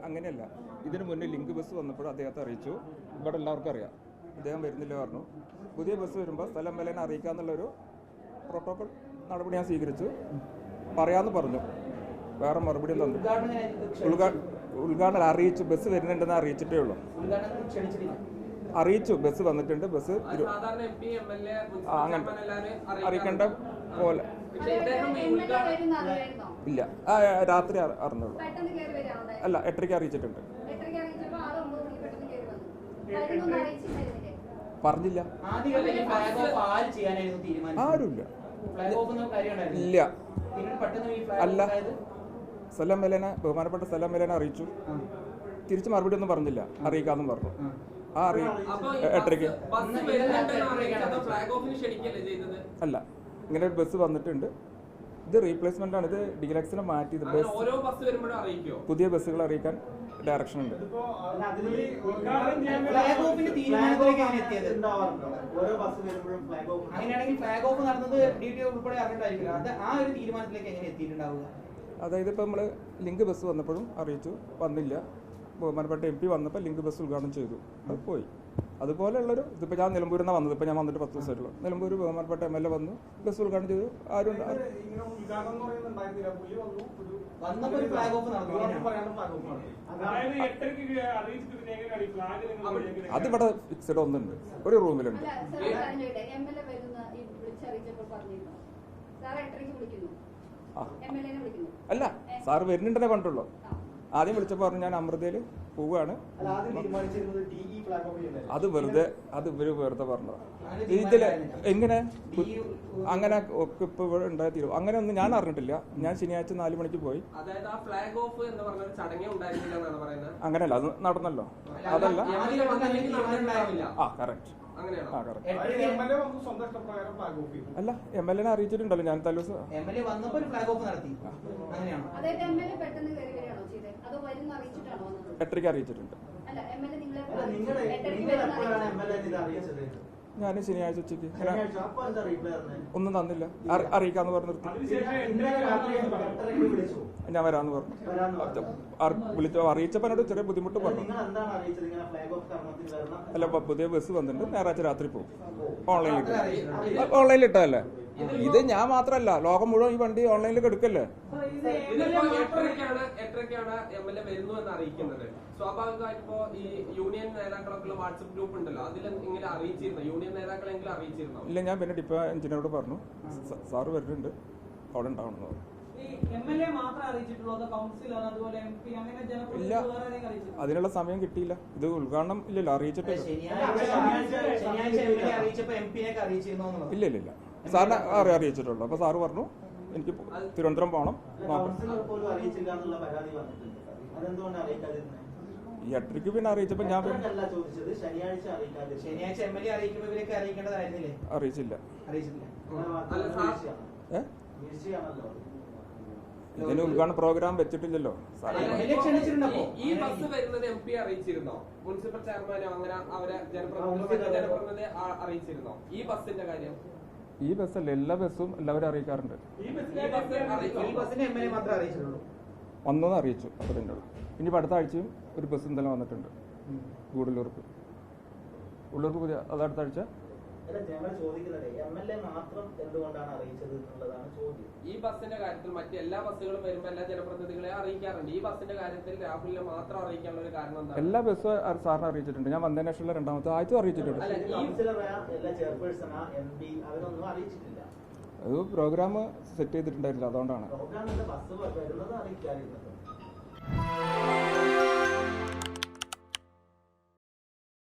അങ്ങനെയല്ല. ഇതിന് മുന്നേ ലിങ്ക് ബസ് വന്നപ്പോൾ അദ്ദേഹത്തെ അറിയിച്ചു. ഇവിടെ എല്ലാവർക്കും അറിയാം അദ്ദേഹം വരുന്നില്ല പറഞ്ഞു. പുതിയ ബസ് വരുമ്പോൾ സ്ഥലം വിലേനെ അറിയിക്കാന്നുള്ളൊരു പ്രോട്ടോകോൾ നടപടി ഞാൻ സ്വീകരിച്ചു. പറയാമെന്ന് പറഞ്ഞു. വേറെ മറുപടി തന്നു. ഉദ്ഘാടനം അറിയിച്ചു. ബസ് വരുന്നുണ്ടെന്ന് അറിയിച്ചിട്ടേ ഉള്ളൂ. അറിയിച്ചു ബസ് വന്നിട്ടുണ്ട്. ബസ് അങ്ങനെ അറിയിക്കേണ്ട പോലെ ഇല്ല. രാത്രി അറിഞ്ഞുള്ളൂ. അല്ല, 8:30 അറിയിച്ചിട്ടുണ്ട്. പറഞ്ഞില്ല. ആരുമില്ല. ഇല്ല. അല്ല, സ്ഥലം വിലേന ബഹുമാനപ്പെട്ട സ്ഥലം വിലേന അറിയിച്ചു. തിരിച്ച് മറുപടി ഒന്നും പറഞ്ഞില്ല. അറിയിക്കാന്നും പറഞ്ഞു. ആ 8:30 അല്ല, ഇങ്ങനെ ഒരു ബസ് വന്നിട്ടുണ്ട്. ഇത് റീപ്ലേസ്മെന്റ് ആണ്. ഇത് ഡീലക്സിനെ മാറ്റിയത്. പുതിയ ബസ്സുകൾ അറിയിക്കാൻ ഡയറക്ഷൻ ഉണ്ട്. അതായത് ഇപ്പം നമ്മൾ ലിങ്ക് ബസ് വന്നപ്പോഴും അറിയിച്ചു, വന്നില്ല. ബഹുമാനപ്പെട്ട MP വന്നപ്പോൾ ലിങ്ക് ബസ് ഉദ്ഘാടനം ചെയ്തു, അത് പോയി. അതുപോലെയുള്ളൊരു ഇതിപ്പോൾ ഞാൻ നിലമ്പൂരിൽ നിന്നാണ് വന്നത്. ഇപ്പോൾ ഞാൻ വന്നിട്ട് 10 ദിവസമായിട്ടുള്ളൂ. നിലമ്പൂർ ബഹുമാനപ്പെട്ട MLA വന്നു, ബസ് ഉദ്ഘാടനം ചെയ്തു. ആരും അതിവിടെ ഫിക്സഡ് ഒന്നുണ്ട്, ഒരു റൂമിലുണ്ട്. അല്ല, സാറ് വരുന്നുണ്ടെന്നേ കണ്ടുള്ളൂ. ആദ്യം വിളിച്ചപ്പോൾ പറഞ്ഞു ഞാൻ അമൃതയിൽ പോവുകയാണ്. അത് ഇവര് വെറുതെ പറഞ്ഞതാണ്. ഇതില് എങ്ങനെ അങ്ങനെ ഒക്കെ ഇപ്പൊ ഇവിടെ ഉണ്ടായി തീരും. അങ്ങനെ ഒന്നും ഞാൻ അറിഞ്ഞിട്ടില്ല. ഞാൻ ശനിയാഴ്ച 4 മണിക്ക് പോയി. അങ്ങനെയല്ല, അത് നടന്നല്ലോ. അതല്ല, കറക്റ്റ്. അല്ല, MLA അറിയിച്ചിട്ടുണ്ടല്ലോ. ഞാൻ തലേദിവസം എട്ടരയ്ക്ക് അറിയിച്ചിട്ടുണ്ട്. ഞാൻ ശനിയാഴ്ച ഉച്ചയ്ക്ക് ഒന്നും തന്നില്ല. അറിയിക്കാന്ന് പറഞ്ഞു നിർത്തി. ഞാൻ വരാന്ന് പറഞ്ഞു. വിളിച്ചോ അറിയിച്ചപ്പോൾ എന്നോട് ചെറിയ ബുദ്ധിമുട്ട് പറഞ്ഞു. അല്ല, പുതിയ ബസ് വന്നിട്ടുണ്ട്, ഞായറാഴ്ച രാത്രി പോകും. ഓൺലൈനിൽ ഇട്ടതല്ലേ ഇത്. ഞാൻ മാത്രമല്ല, ലോകം മുഴുവൻ ഈ വണ്ടി ഓൺലൈനിൽ എടുക്കല്ലേ. സ്വാഭാവികമായിട്ട് ഇപ്പോ ഈ യൂണിയൻ നേതാക്കളൊക്കെ വാട്സ്ആപ്പ് ഗ്രൂപ്പ് ഉണ്ടല്ലോ, അതിൽ ഇങ്ങനെ അറിയിച്ചിരുന്നു? യൂണിയൻ നേതാക്കളെങ്കിലും അറിയിച്ചിരുന്നു? ഇല്ല, ഞാൻ പിന്നെ ഡിപ്പോ എഞ്ചിനീയറോട് പറഞ്ഞു സാറ് വരുന്നുണ്ട്, അവിടെ ഉണ്ടാവണമെന്ന് പറഞ്ഞു. ഇല്ല, അതിനുള്ള സമയം കിട്ടിയില്ല. ഇത് ഉദ്ഘാടനം ഇല്ലല്ലോ, അറിയിച്ചിട്ടില്ല. ഇല്ല ഇല്ല ഇല്ല, സാറിനെ അറിയിച്ചിട്ടുള്ളൂ. അപ്പൊ സാറ് പറഞ്ഞു എനിക്ക് തിരുവനന്തപുരം പോകണം. ഈ 8:30 പിന്നെ അറിയിച്ചപ്പോ ഞാൻ അറിയിച്ചില്ല. ഇതിന് ഉദ്ഘാടന പ്രോഗ്രാം വെച്ചിട്ടില്ലല്ലോ. ഈ ബസ് വരുന്നത് MP അറിയിച്ചിരുന്നോ? മുനിസിപ്പൽ ചെയർമാനോ അങ്ങനെ അവരെ ജനപ്രതിനിധി അറിയിച്ചിരുന്നോ ഈ ബസിന്റെ കാര്യം? ഈ ബസ്സല്ല, എല്ലാ ബസ്സും എല്ലാവരും അറിയിക്കാറുണ്ട്. വന്നെന്ന് അറിയിച്ചു, അപ്പൊ തന്നെ ഉള്ളൂ. ഇനി അടുത്ത ആഴ്ചയും ഒരു ബസ് ഇന്നലെ വന്നിട്ടുണ്ട്, ഗൂഡല്ലൂർക്ക്. ഉള്ളൂർക്ക് പുതിയ, അത് അടുത്ത ആഴ്ച. ഈ ബസിന്റെ കാര്യത്തിൽ മറ്റു എല്ലാ ബസ്സുകളും വരുമ്പോൾ എല്ലാ ജനപ്രതിനിധികളെ അറിയിക്കാറുണ്ട്. ഈ ബസിന്റെ കാര്യത്തിൽ രാഹുലിനെ മാത്രം അറിയിക്കാനുള്ള ഒരു കാരണം എന്താണ്? എല്ലാ ബസ്സും സാറിന് അറിയിച്ചിട്ടുണ്ട്. ഞാൻ വന്നതിന് ശേഷമുള്ള രണ്ടാമത്തെ ആഴ്ച അറിയിച്ചിട്ടുണ്ട്. അത് പ്രോഗ്രാം സെറ്റ് ചെയ്തിട്ടുണ്ടായിരുന്നില്ല, അതുകൊണ്ടാണ്.